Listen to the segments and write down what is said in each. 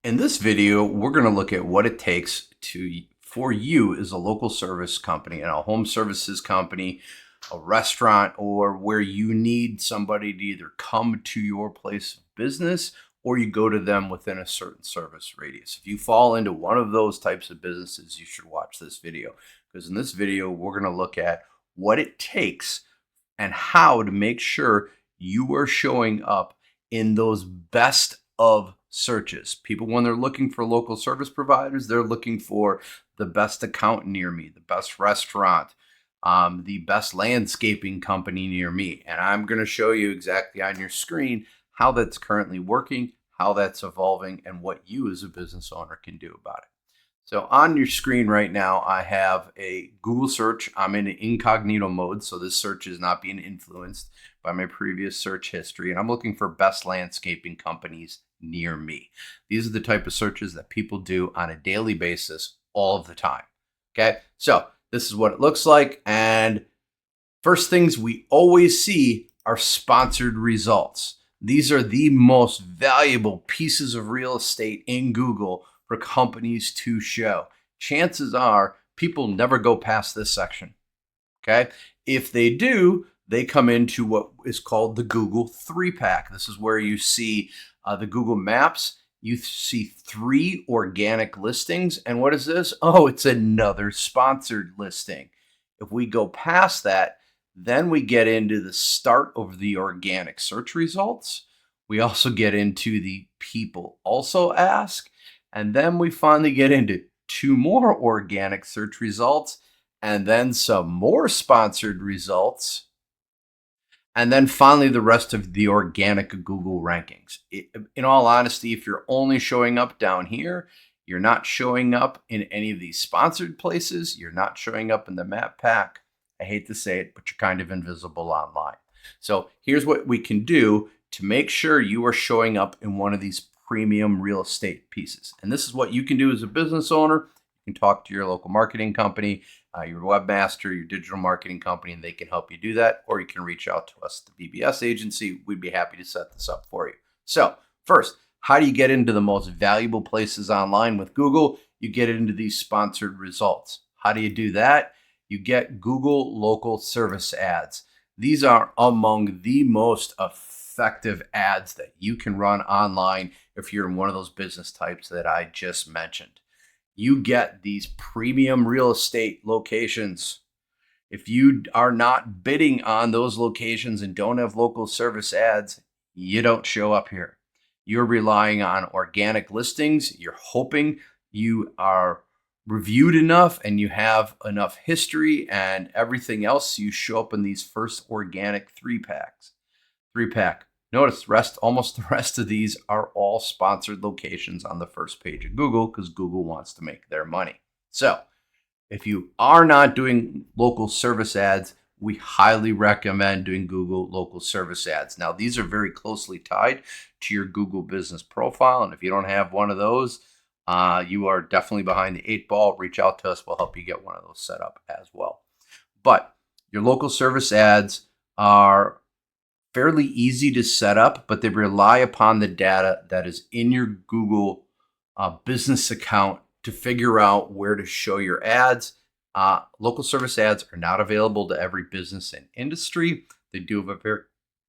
In this video, we're going to look at what it takes for you as a local service company and a home services company, a restaurant, or where you need somebody to either come to your place of business or you go to them within a certain service radius. If you fall into one of those types of businesses, you should watch this video, because in this video, we're going to look at what it takes and how to make sure you are showing up in those best of searches. People, when they're looking for local service providers, they're looking for the best accountant near me, the best restaurant, the best landscaping company near me. And I'm going to show you exactly on your screen how that's currently working, how that's evolving, and what you as a business owner can do about it. So on your screen right now, I have a Google search. I'm in incognito mode, so this search is not being influenced by my previous search history. And I'm looking for best landscaping companies near me. These are the type of searches that people do on a daily basis all of the time. Okay, so this is what it looks like. And first things we always see are sponsored results. These are the most valuable pieces of real estate in Google for companies to show. Chances are people never go past this section. Okay, if they do, they come into what is called the Google 3-pack. This is where you see the Google Maps. You see 3 organic listings. And what is this? Oh, it's another sponsored listing. If we go past that, then we get into the start of the organic search results. We also get into the people also ask. And then we finally get into 2 more organic search results, and then some more sponsored results. And then finally, the rest of the organic Google rankings. In all honesty, if you're only showing up down here, you're not showing up in any of these sponsored places. You're not showing up in the map pack. I hate to say it, but you're kind of invisible online. So here's what we can do to make sure you are showing up in one of these premium real estate pieces. And this is what you can do as a business owner. You can talk to your local marketing company, your webmaster, your digital marketing company, and they can help you do that. Or you can reach out to us, the BBS agency. We'd be happy to set this up for you. So first, how do you get into the most valuable places online with Google? You get into these sponsored results. How do you do that? You get Google local service ads. These are among the most effective ads that you can run online if you're in one of those business types that I just mentioned. You get these premium real estate locations. If you are not bidding on those locations and don't have local service ads, you don't show up here. You're relying on organic listings. You're hoping you are reviewed enough and you have enough history and everything else. You show up in these first organic 3-pack. Notice almost the rest of these are all sponsored locations on the first page of Google, because Google wants to make their money. So if you are not doing local service ads, we highly recommend doing Google local service ads. Now, these are very closely tied to your Google business profile. And if you don't have one of those, you are definitely behind the 8 ball. Reach out to us. We'll help you get one of those set up as well. But your local service ads are fairly easy to set up, but they rely upon the data that is in your Google business account to figure out where to show your ads. Local service ads are not available to every business and industry. They do have a very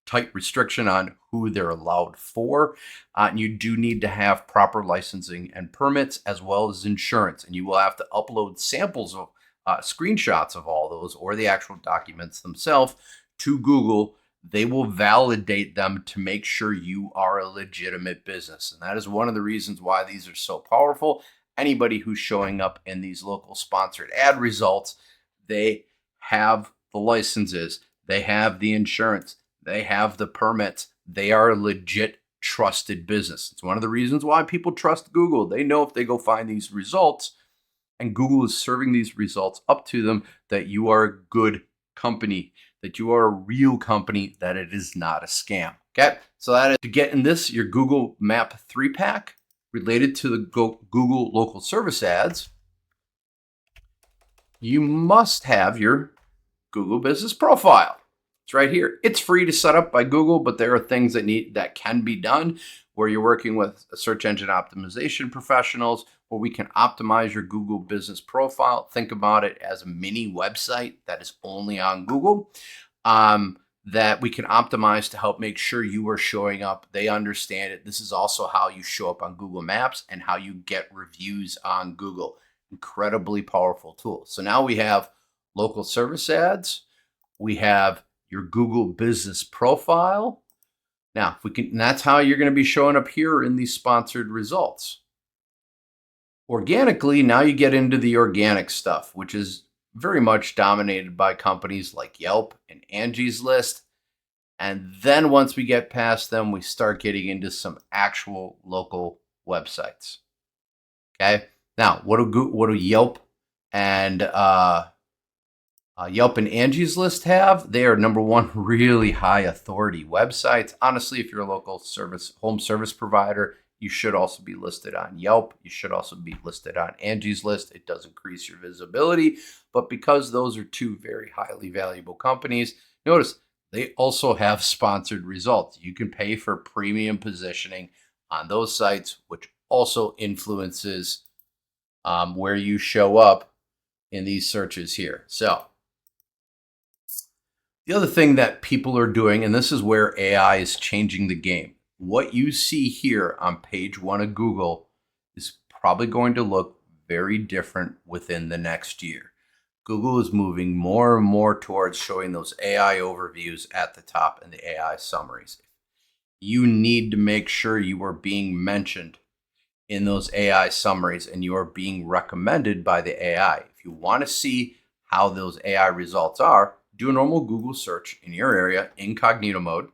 tight restriction on who they're allowed for. And you do need to have proper licensing and permits, as well as insurance. And you will have to upload samples of screenshots of all those, or the actual documents themselves, to Google. They will validate them to make sure you are a legitimate business. And that is one of the reasons why these are so powerful. Anybody who's showing up in these local sponsored ad results, they have the licenses, they have the insurance, they have the permits. They are a legit, trusted business. It's one of the reasons why people trust Google. They know if they go find these results and Google is serving these results up to them, that you are a good company, that you are a real company, that it is not a scam. Okay, so that is to get in this, your Google Map 3-pack related to the Google local service ads. You must have your Google business profile. It's right here. It's free to set up by Google, but there are things that can be done where you're working with search engine optimization professionals, where we can optimize your Google business profile. Think about it as a mini website that is only on Google. That we can optimize to help make sure you are showing up. They understand it. This is also how you show up on Google Maps and how you get reviews on Google. Incredibly powerful tool. So now we have local service ads. We have your Google business profile. Now, if we can, and that's how you're going to be showing up here in these sponsored results. Organically, now you get into the organic stuff, which is very much dominated by companies like Yelp and Angie's List. And then once we get past them, we start getting into some actual local websites. Okay. Now, what do Yelp and Angie's List have? They are number one, really high authority websites. Honestly, if you're a local home service provider, you should also be listed on Yelp. You should also be listed on Angie's List. It does increase your visibility, but because those are two very highly valuable companies, notice they also have sponsored results. You can pay for premium positioning on those sites, which also influences where you show up in these searches here. So the other thing that people are doing, and this is where AI is changing the game, what you see here on page 1 of Google is probably going to look very different within the next year. Google is moving more and more towards showing those AI overviews at the top and the AI summaries. You need to make sure you are being mentioned in those AI summaries and you are being recommended by the AI. If you want to see how those AI results are, do a normal Google search in your area, incognito mode.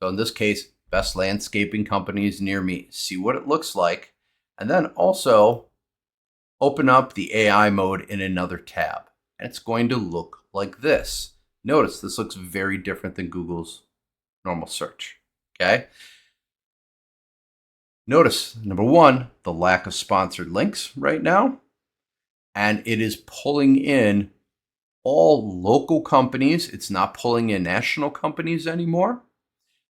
So in this case, best landscaping companies near me. See what it looks like. And then also open up the AI mode in another tab. And it's going to look like this. Notice this looks very different than Google's normal search. Okay. Notice, number one, the lack of sponsored links right now. And it is pulling in all local companies. It's not pulling in national companies anymore.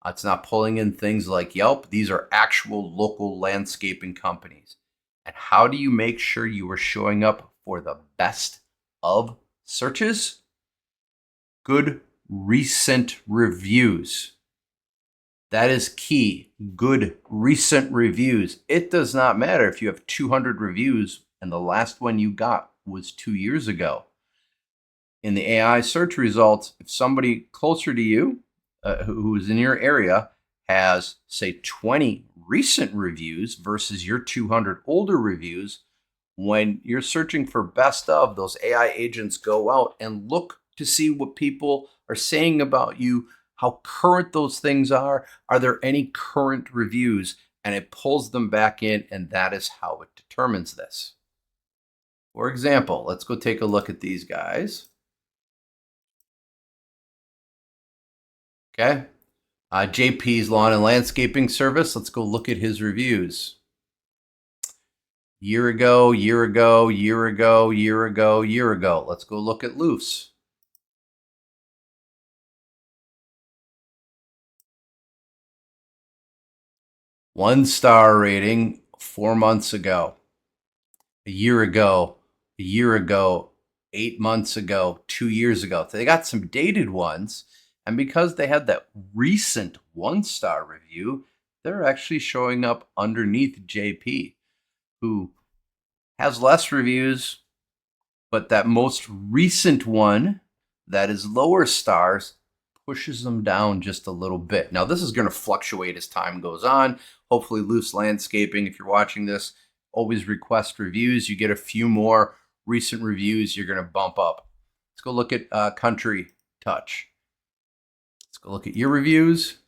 It's not pulling in things like Yelp. These are actual local landscaping companies. And how do you make sure you are showing up for the best of searches? Good recent reviews. That is key. Good recent reviews. It does not matter if you have 200 reviews and the last one you got was 2 years ago. In the AI search results, if somebody closer to you, who is in your area, has, say, 20 recent reviews versus your 200 older reviews, when you're searching for best of, those AI agents go out and look to see what people are saying about you, how current those things are. Are there any current reviews? And it pulls them back in, and that is how it determines this. For example, let's go take a look at these guys. Okay. JP's Lawn and Landscaping Service. Let's go look at his reviews. Year ago, year ago, year ago, year ago, year ago. Let's go look at Loose. One-star rating 4 months ago, a year ago, 8 months ago, 2 years ago. They got some dated ones. And because they had that recent 1-star review, they're actually showing up underneath JP, who has less reviews, but that most recent one that is lower stars pushes them down just a little bit. Now, this is going to fluctuate as time goes on. Hopefully, Loose Landscaping, if you're watching this, always request reviews. You get a few more recent reviews, you're going to bump up. Let's go look at Country Touch. Let's go look at your reviews.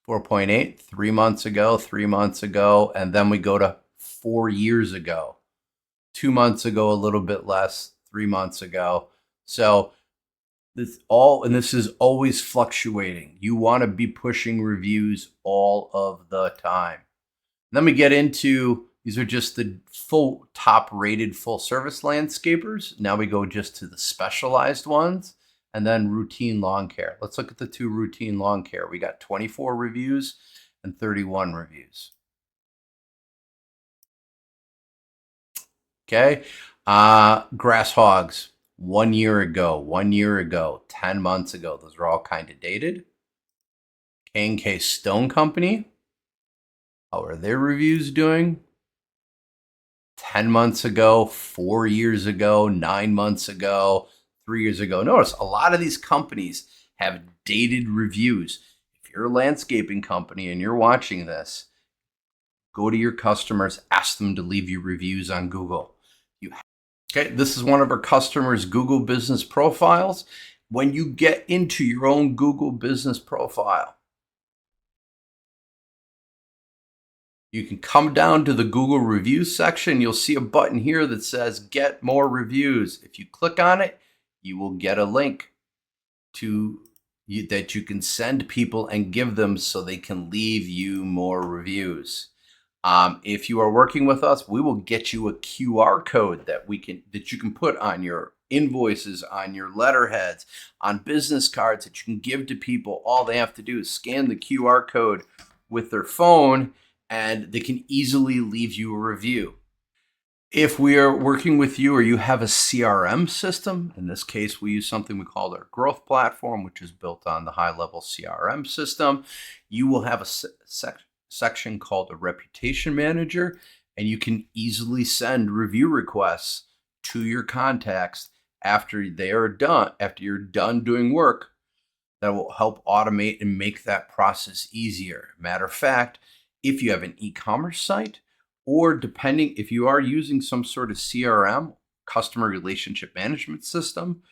4.8, 3 months ago, 3 months ago, and then we go to 4 years ago. 2 months ago, a little bit less, 3 months ago. So this is always fluctuating. You want to be pushing reviews all of the time. Then we get into, these are just the full top rated full service landscapers. Now we go just to the specialized ones. and then routine lawn care. Let's look at the two routine lawn care. We got 24 reviews and 31 reviews. Okay. Grass hogs, 1 year ago, 10 months ago. Those are all kind of dated. K&K Stone Company, how are their reviews doing? 10 months ago, 4 years ago, 9 months ago, 3 years ago. Notice a lot of these companies have dated reviews. If you're a landscaping company and you're watching this, go to your customers, ask them to leave you reviews on Google. Okay, this is one of our customers' Google business profiles. When you get into your own Google business profile, you can come down to the Google reviews section. You'll see a button here that says get more reviews. If you click on it, you will get a link that you can send people and give them so they can leave you more reviews. If you are working with us, we will get you a QR code that you can put on your invoices, on your letterheads, on business cards that you can give to people. All they have to do is scan the QR code with their phone, and they can easily leave you a review. If we are working with you or you have a CRM system, in this case, we use something we call our growth platform, which is built on the high-level CRM system. You will have a section called a reputation manager, and you can easily send review requests to your contacts after you're done doing work. That will help automate and make that process easier. Matter of fact, if you have an e-commerce site, or depending if you are using some sort of CRM, customer relationship management system,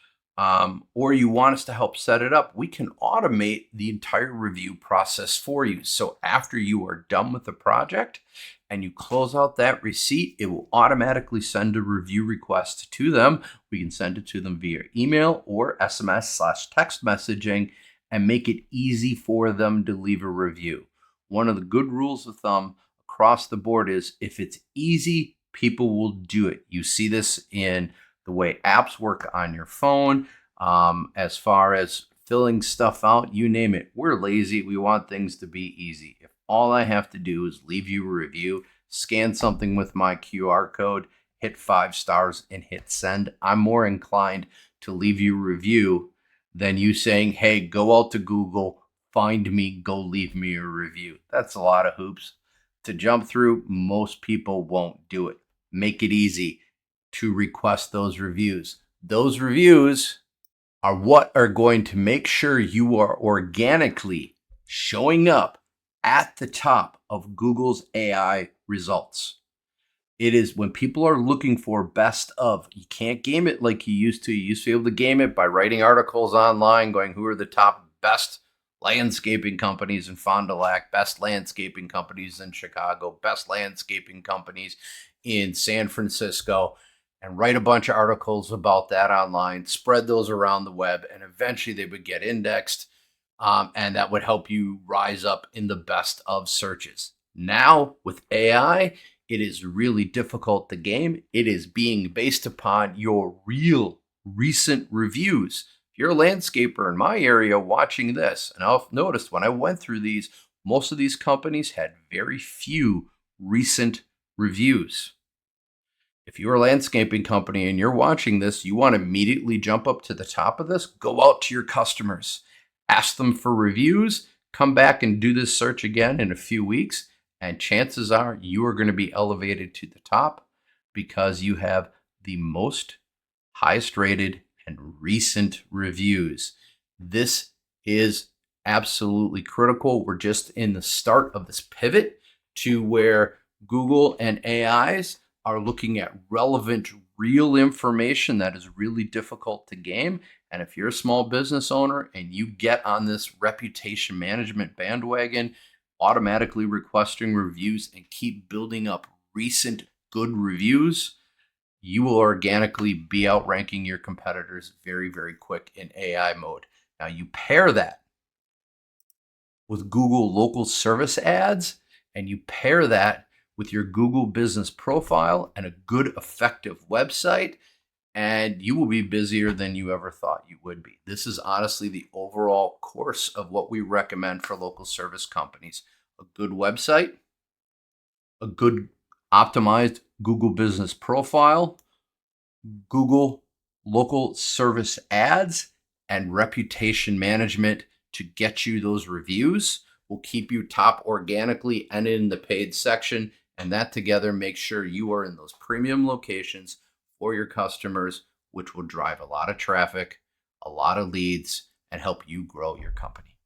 or you want us to help set it up, we can automate the entire review process for you. So after you are done with the project and you close out that receipt, it will automatically send a review request to them. We can send it to them via email or SMS/text messaging and make it easy for them to leave a review. One of the good rules of thumb across the board is if it's easy, people will do it. You see this in the way apps work on your phone, as far as filling stuff out, you name it. We're lazy. We want things to be easy. If all I have to do is leave you a review, scan something with my QR code, hit 5 stars, and hit send, I'm more inclined to leave you a review than you saying, hey, go out to Google, find me, go leave me a review. That's a lot of hoops to jump through. Most people won't do it. Make it easy to request those reviews. Those reviews are what are going to make sure you are organically showing up at the top of Google's AI results. It is when people are looking for best of, you can't game it like you used to. You used to be able to game it by writing articles online going, who are the top best landscaping companies in Fond du Lac, best landscaping companies in Chicago, best landscaping companies in San Francisco, and write a bunch of articles about that online, spread those around the web, and eventually they would get indexed, and that would help you rise up in the best of searches. Now, with AI, it is really difficult to game. It is being based upon your real recent reviews. If you're a landscaper in my area watching this, and I've noticed when I went through these, most of these companies had very few recent reviews. If you're a landscaping company and you're watching this, you want to immediately jump up to the top of this, go out to your customers, ask them for reviews, come back and do this search again in a few weeks, and chances are you are going to be elevated to the top because you have the most highest rated and recent reviews. This is absolutely critical. We're just in the start of this pivot to where Google and AIs are looking at relevant, real information that is really difficult to game. And if you're a small business owner and you get on this reputation management bandwagon, automatically requesting reviews and keep building up recent good reviews, you will organically be outranking your competitors very, very quick in AI mode. Now you pair that with Google local service ads, and you pair that with your Google business profile and a good, effective website, and you will be busier than you ever thought you would be. This is honestly the overall course of what we recommend for local service companies: a good website, a good optimized Google business profile, Google local service ads, and reputation management to get you those reviews will keep you top organically and in the paid section. And that together makes sure you are in those premium locations for your customers, which will drive a lot of traffic, a lot of leads, and help you grow your company.